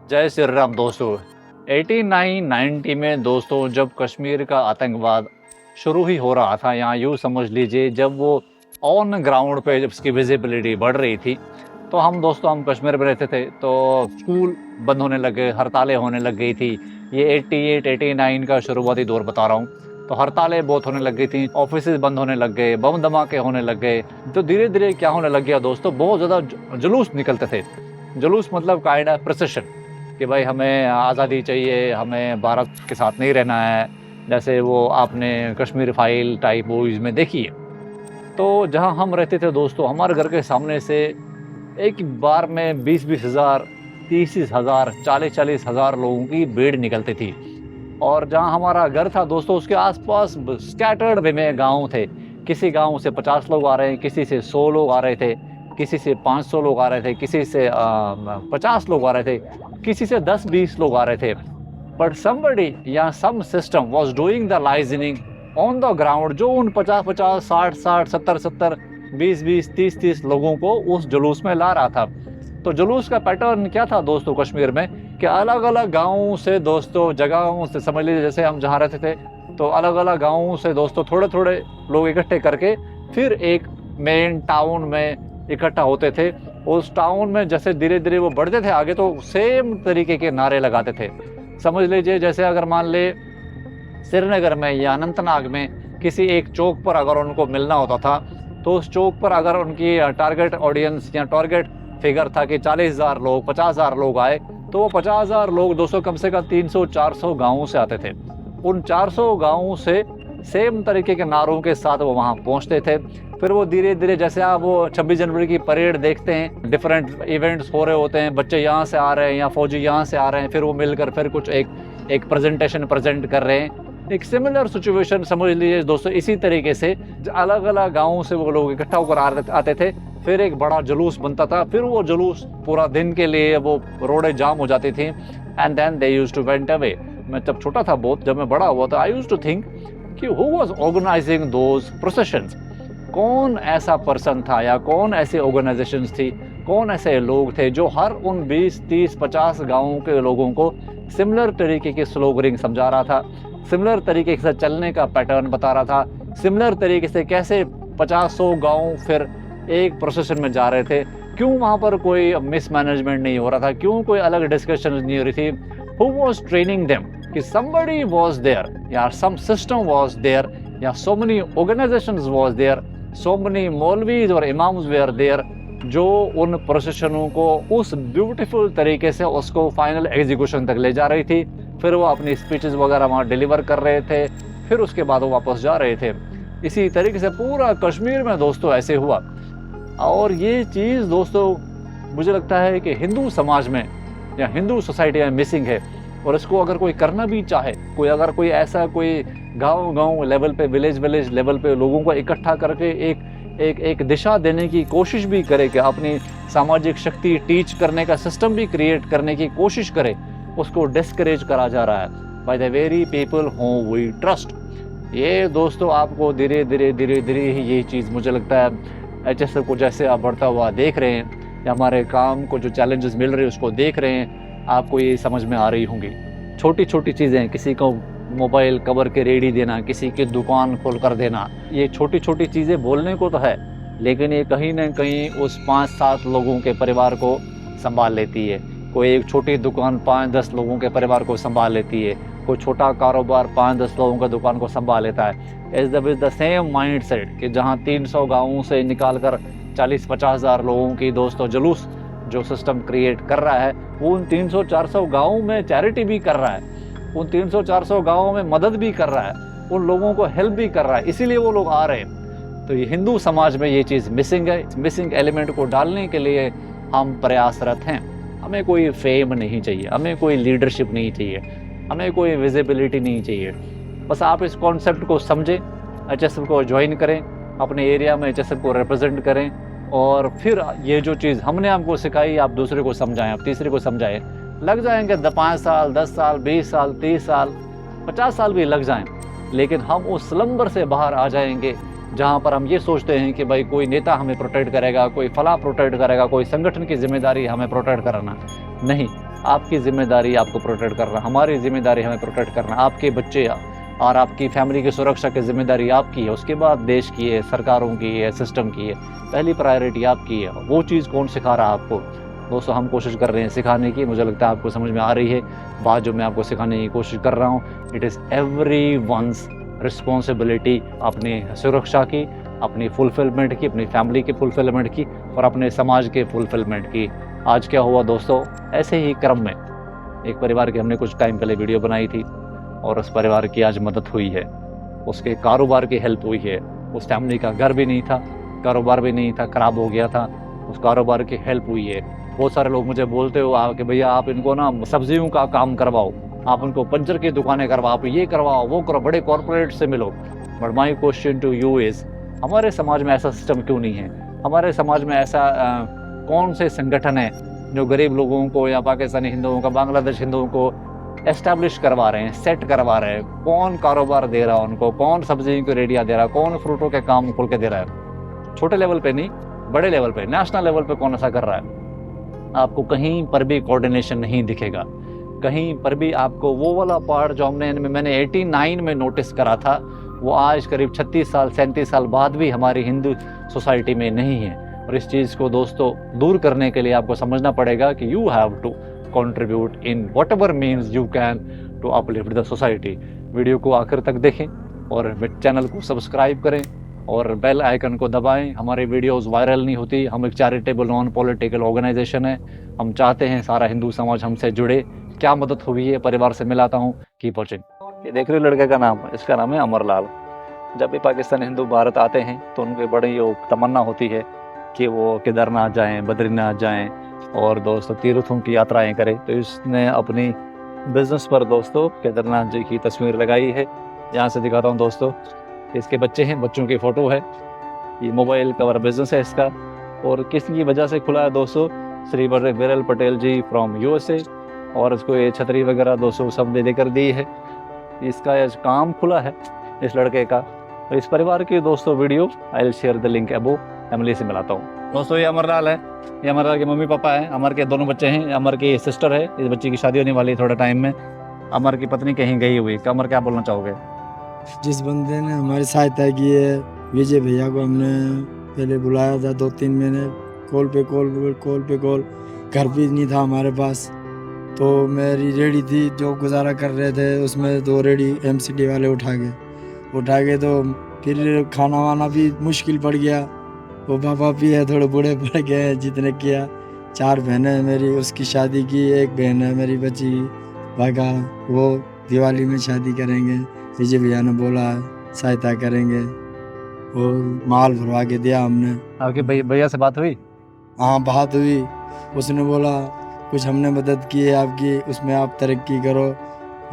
जय श्री राम दोस्तों। 89-90 में दोस्तों जब कश्मीर का आतंकवाद शुरू ही हो रहा था, यहाँ यूँ समझ लीजिए जब वो ऑन ग्राउंड पे जब उसकी विजिबिलिटी बढ़ रही थी, तो हम कश्मीर में रहते थे, तो स्कूल बंद होने लग गए, हड़तालें होने लग गई थी। ये 88-89 का शुरुआती दौर बता रहा हूँ। तो हड़तालें बहुत होने लग गई थी, ऑफिसेज़ बंद होने लग गए, बम धमाके होने लग गए। तो धीरे-धीरे क्या होने लग गया दोस्तों, बहुत ज़्यादा जुलूस निकलते थे। जुलूस मतलब काइंड ऑफ प्रोसेशन कि भाई हमें आज़ादी चाहिए, हमें भारत के साथ नहीं रहना है। जैसे वो आपने कश्मीर फाइल टाइप मूवीज़ में देखी है। तो जहाँ हम रहते थे दोस्तों, हमारे घर के सामने से एक बार में 20-20 हज़ार, 30-30 हज़ार, 40-40 हज़ार लोगों की भीड़ निकलती थी। और जहाँ हमारा घर था दोस्तों, उसके आस-पास स्कैटर्ड वे में गाँव थे। किसी गाँव से 50 लोग आ रहे हैं, किसी से 100 लोग आ रहे थे, किसी से 500 लोग आ रहे थे, किसी से 50 लोग आ रहे थे, किसी से 10-20 लोग आ रहे थे। बट समबडी या some system was doing the liaising on the ground, जो उन 50-50, 60-60, 70-70, 20-20, 30-30 लोगों को उस जुलूस में ला रहा था। तो जुलूस का पैटर्न क्या था दोस्तों कश्मीर में, कि अलग-अलग गाँवों से दोस्तों, जगहों से, समझ लीजिए जैसे हम जहाँ रहते थे, तो अलग-अलग गाँवों से दोस्तों थोड़े-थोड़े लोग इकट्ठे करके फिर एक मेन टाउन में इकट्ठा होते थे। उस टाउन में जैसे धीरे-धीरे वो बढ़ते थे आगे, तो सेम तरीके के नारे लगाते थे। समझ लीजिए जैसे अगर मान लें श्रीनगर में या अनंतनाग में किसी एक चौक पर अगर उनको मिलना होता था, तो उस चौक पर अगर उनकी टारगेट ऑडियंस या टारगेट फिगर था कि 40,000 लोग, 50,000 लोग आए, तो वो 50,000 लोग दोस्तों कम से कम 300-400 गाँवों से आते थे। उन 400 गाँवों से सेम तरीके के नारों के साथ वो वहाँ पहुँचते थे। फिर वो धीरे-धीरे जैसे आप वो 26 जनवरी की परेड देखते हैं, डिफरेंट इवेंट्स हो रहे होते हैं, बच्चे यहाँ से आ रहे हैं या फौजी यहाँ से आ रहे हैं, फिर वो मिलकर फिर कुछ एक प्रेजेंटेशन प्रेजेंट कर रहे हैं। एक सिमिलर सिचुएशन समझ लीजिए दोस्तों, इसी तरीके से अलग-अलग गाँवों से वो लोग इकट्ठा होकर आते थे। फिर एक बड़ा जुलूस बनता था, फिर वो जुलूस पूरा दिन के लिए वो रोडें जाम हो जाती थी, and then they used to went away. मैं जब छोटा था बहुत, जब मैं बड़ा हुआ था, आई यूज्ड टू थिंक कि who was organising those processions? कौन ऐसा पर्सन था या कौन ऐसी ऑर्गेनाइजेशंस थी, कौन ऐसे लोग थे जो हर उन 20, 30, 50 गाँवों के लोगों को सिमिलर तरीके की स्लोगनिंग समझा रहा था, सिमिलर तरीके से चलने का पैटर्न बता रहा था, सिमिलर तरीके से कैसे 50-100 गाँव फिर एक प्रोसेशन में जा रहे थे। क्यों वहाँ पर कोई मिसमैनेजमेंट नहीं हो रहा था? क्यों कोई अलग डिस्कशन नहीं हो रही थी? Who was training them? कि समबडी वाज़ देयर या सम सिस्टम वाज़ देयर या so many organisations was there, so many maulvis और इमाम्स वेयर देयर, जो उन प्रोसेशनों को उस ब्यूटीफुल तरीके से उसको फाइनल एग्जीक्यूशन तक ले जा रही थी। फिर वो अपनी स्पीचेस वगैरह वहाँ डिलीवर कर रहे थे, फिर उसके बाद वो वापस जा रहे थे। इसी तरीके से पूरा कश्मीर में दोस्तों ऐसे हुआ। और ये चीज़ दोस्तों मुझे लगता है कि हिंदू समाज में या हिंदू सोसाइटी में मिसिंग है। और इसको अगर कोई करना भी चाहे, कोई अगर कोई ऐसा कोई गाँव-गाँव लेवल पे, विलेज-विलेज लेवल पे लोगों को इकट्ठा करके एक दिशा देने की कोशिश भी करे, कि अपनी सामाजिक शक्ति टीच करने का सिस्टम भी क्रिएट करने की कोशिश करे, उसको डिस्करेज करा जा रहा है by the very people whom we trust. ये दोस्तों आपको धीरे-धीरे ही ये चीज़ मुझे लगता है एचएसएफ को जैसे आप बढ़ता हुआ देख रहे हैं, या हमारे काम को जो चैलेंजेस मिल रहे हैं उसको देख रहे हैं, आपको ये समझ में आ रही होंगी। छोटी-छोटी चीज़ें, किसी को मोबाइल कवर के रेडी देना, किसी की दुकान खोल कर देना, ये छोटी-छोटी चीज़ें बोलने को तो है, लेकिन ये कहीं न कहीं उस 5-7 लोगों के परिवार को सँभाल लेती है। कोई एक छोटी दुकान 5-10 लोगों के परिवार को सँभाल लेती है। कोई छोटा कारोबार 5-10 लोगों का दुकान को सँभाल लेता है। इज़ द सेम माइंडसेट कि जहाँ 300 गाँवों से निकाल कर 40-50 हज़ार लोगों की दोस्तों जुलूस जो सिस्टम क्रिएट कर रहा है, वो उन 300-400 गाँवों में चैरिटी भी कर रहा है, उन 300-400 गाँवों में मदद भी कर रहा है, उन लोगों को हेल्प भी कर रहा है, इसीलिए वो लोग आ रहे हैं। तो ये हिंदू समाज में ये चीज़ मिसिंग है। इस मिसिंग एलिमेंट को डालने के लिए हम प्रयासरत हैं। हमें कोई फेम नहीं चाहिए, हमें कोई लीडरशिप नहीं चाहिए, हमें कोई विजिबिलिटी नहीं चाहिए। बस आप इस कॉन्सेप्ट को समझें, एचएसएफ को ज्वाइन करें, अपने एरिया में एचएसएफ को रिप्रेजेंट करें, और फिर ये जो चीज़ हमने आपको सिखाई आप दूसरे को समझाएँ, आप तीसरे को समझाएँ। लग जाएँगे 5 साल, 10 साल, 20 साल, 30 साल, 50 साल भी लग जाएँ, लेकिन हम उस स्लंबर से बाहर आ जाएँगे जहाँ पर हम ये सोचते हैं कि भाई कोई नेता हमें प्रोटेक्ट करेगा, कोई फलाँ प्रोटेक्ट करेगा, कोई संगठन की ज़िम्मेदारी हमें प्रोटेक्ट कराना। नहीं, आपकी ज़िम्मेदारी आपको प्रोटेक्ट करना, हमारी ज़िम्मेदारी हमें प्रोटेक्ट करना, आपके बच्चे और आपकी फैमिली की सुरक्षा की ज़िम्मेदारी आपकी है, उसके बाद देश की है, सरकारों की है, सिस्टम की है, पहली प्रायोरिटी आपकी है। वो चीज़ कौन सिखा रहा है आपको? दोस्तों हम कोशिश कर रहे हैं सिखाने की, मुझे लगता है आपको समझ में आ रही है बात जो मैं आपको सिखाने की कोशिश कर रहा हूँ। इट इज़ एवरीवन्स रिस्पॉन्सिबिलिटी अपनी सुरक्षा की, अपनी फुलफिलमेंट की, अपनी फैमिली की फुलफिलमेंट की और अपने समाज के फुलफिलमेंट की। आज क्या हुआ दोस्तों, ऐसे ही क्रम में एक परिवार की हमने कुछ टाइम पहले वीडियो बनाई थी और उस परिवार की आज मदद हुई है, उसके कारोबार की हेल्प हुई है। उस फैमिली का घर भी नहीं था, कारोबार भी नहीं था, ख़राब हो गया था, उस कारोबार की हेल्प हुई है। बहुत सारे लोग मुझे बोलते हो कि भैया आप इनको ना सब्जियों का काम करवाओ, आप उनको पंचर की दुकानें करवाओ, आप ये करवाओ, वो करो, बड़े कॉरपोरेट से मिलो। But my question to you is, हमारे समाज में ऐसा सिस्टम क्यों नहीं है? हमारे समाज में ऐसा कौन से संगठन है जो गरीब लोगों को या पाकिस्तानी हिंदुओं का, बांग्लादेश हिंदुओं को एस्टैब्लिश करवा रहे हैं, सेट करवा रहे हैं? कौन कारोबार दे रहा है उनको? कौन सब्जियों की रेडियाँ दे रहा है? कौन फ्रूटों के काम खोल के दे रहा है? छोटे लेवल पे नहीं, बड़े लेवल पे, नेशनल लेवल पे कौन ऐसा कर रहा है? आपको कहीं पर भी कोऑर्डिनेशन नहीं दिखेगा, कहीं पर भी आपको वो वाला पार्ट जो मैंने 89 में नोटिस करा था, वो आज करीब 36 साल 37 साल बाद भी हमारी हिंदू सोसाइटी में नहीं है। और इस चीज़ को दोस्तों दूर करने के लिए आपको समझना पड़ेगा कि you have to contribute in whatever means you can to uplift the society. Video को आखिर तक देखें और चैनल को सब्सक्राइब करें और बेल आइकन को दबाएं। हमारी वीडियोस वायरल नहीं होती, हम एक चैरिटेबल नॉन पॉलिटिकल ऑर्गेनाइजेशन है, हम चाहते हैं सारा हिंदू समाज हमसे जुड़े। क्या मदद हुई है परिवार से मिलाता हूँ, कीप वॉचिंग। ये देख रहे हो लड़के का नाम, इसका नाम है अमरलाल। जब भी पाकिस्तान हिंदू भारत आते हैं तो उनकी बड़ी तमन्ना होती है कि वो केदारनाथ जाएं, बद्रीनाथ जाएं और दोस्तों तीर्थों की यात्राएं करें। तो इसने अपनी बिजनेस पर दोस्तों केदारनाथ जी की तस्वीर लगाई है। यहाँ से दिखाता हूँ दोस्तों, इसके बच्चे हैं, बच्चों की फ़ोटो है। ये मोबाइल कवर बिजनेस है इसका। और किसकी वजह से खुला है दोस्तों? श्री विरल पटेल जी फ्रॉम USA। और इसको ये छतरी वगैरह दोस्तों सब दे कर दी है। इसका काम खुला है इस लड़के का। तो इस परिवार की दोस्तों video I will share the link above, family से मिलाता हूँ। दोस्तों ये अमरलाल है, ये अमरलाल के मम्मी पापा हैं, अमर के दोनों बच्चे हैं, अमर की सिस्टर है, इस बच्ची की शादी होने वाली है थोड़े टाइम में। अमर की पत्नी कहीं गई हुई। अमर क्या बोलना चाहोगे? जिस बंदे ने हमारी सहायता की है, विजय भैया को हमने पहले बुलाया था 2-3 महीने, कॉल पे कॉल, घर भी नहीं था हमारे पास। तो मेरी रेडी थी, जो गुजारा कर रहे थे उसमें 2 रेडी MCD वाले उठा के तो फिर खाना वाना भी मुश्किल पड़ गया। वो पापा भी है, थोड़े बूढ़े पड़ गए हैं जितने किया। 4 बहनें हैं मेरी, उसकी शादी की, एक बहन है मेरी बची भागा, वो दिवाली में शादी करेंगे। विजय भैया ने बोला सहायता करेंगे और माल भरवा के दिया हमने। आपके भैया से बात हुई? हाँ बात हुई, उसने बोला कुछ हमने मदद की है आपकी, उसमें आप तरक्की करो,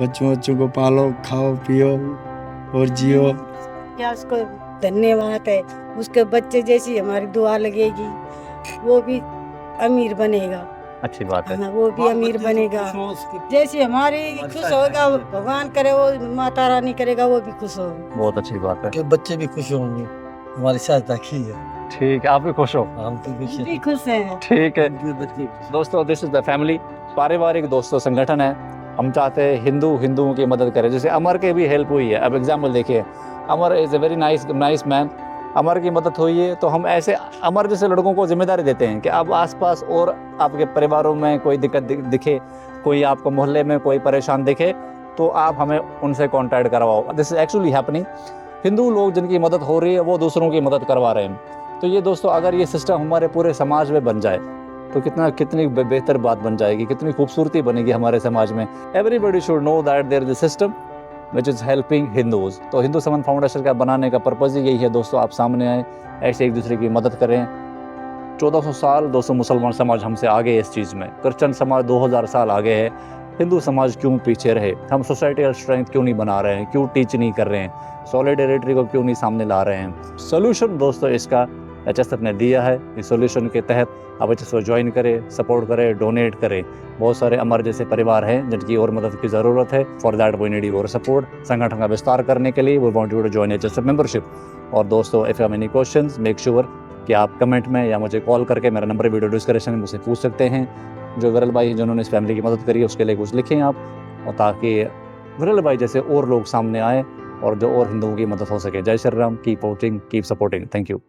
बच्चों को पालो, खाओ पियो और जियो। क्या उसको धन्यवाद है, उसके बच्चे जैसी हमारी दुआ लगेगी, वो भी अमीर बनेगा। अच्छी बात है। हाँ, वो भी अमीर बनेगा, जैसे हमारी खुश होगा भगवान करे, वो माता रानी करेगा, वो भी खुश होगा। बहुत अच्छी बात है कि बच्चे भी खुश होंगे, हमारी सहायता की है। ठीक है, आप भी खुश हो? हम तो खुश हम भी हैं। खुश हैं। ठीक है बच्चे दोस्तों, दिस इज द फैमिली, पारिवारिक दोस्तों संगठन है। हम चाहते हैं हिंदुओं की मदद करें। जैसे अमर के भी हेल्प हुई है। अब एग्जाम्पल देखिए, Amar is a very nice man. Amar की मदद हुई है तो हम ऐसे अमर जैसे लड़कों को जिम्मेदारी देते हैं कि अब आसपास और आपके परिवारों में कोई दिक्कत दिखे, कोई आपको मोहल्ले में कोई परेशान दिखे, तो आप हमें उनसे कॉन्टैक्ट करवाओ। This is actually happening. Hindu लोग जिनकी मदद हो रही है वो दूसरों की मदद करवा रहे हैं। तो ये दोस्तों अगर ये सिस्टम हमारे पूरे समाज में बन जाए तो कितनी बेहतर बात बन जाएगी, कितनी खूबसूरती बनेगी हमारे समाज में। Everybody should know that there is a system which is helping Hindus. तो हिंदू समन फाउंडेशन का बनाने का पर्पज़ ही यही है दोस्तों, आप सामने आए, ऐसे एक दूसरे की मदद करें। 1400 साल दोस्तों मुसलमान समाज हमसे आगे है इस चीज़ में, क्रिश्चन समाज 2000 साल आगे है। हिंदू समाज क्यों पीछे रहे? हम सोसाइटल स्ट्रेंथ क्यों नहीं बना रहे हैं? क्यों टीच नहीं कर रहे हैं? सॉलिडेरिटी को क्यों नहीं सामने ला रहे हैं? सोल्यूशन दोस्तों इसका HSF ने दिया है। इस सोल्यूशन के तहत आप HSF को ज्वाइन करें, सपोर्ट करें, डोनेट करें। बहुत सारे अमर जैसे परिवार हैं जिनकी और मदद की ज़रूरत है। For that we need your support. संगठन का विस्तार करने के लिए we want you to join HSF membership. और दोस्तों if you have any questions make sure कि आप कमेंट में या मुझे कॉल करके, मेरा नंबर वीडियो डिस्क्रिप्शन में मुझसे पूछ सकते हैं। जो विरल भाई हैं जिन्होंने इस फैमिली की मदद करी है उसके लिए कुछ लिखें आप, और ताकि विरल भाई जैसे और लोग सामने आए और जो और हिंदुओं की मदद हो सके। जय Shri Ram, keep voting, keep supporting. Thank you.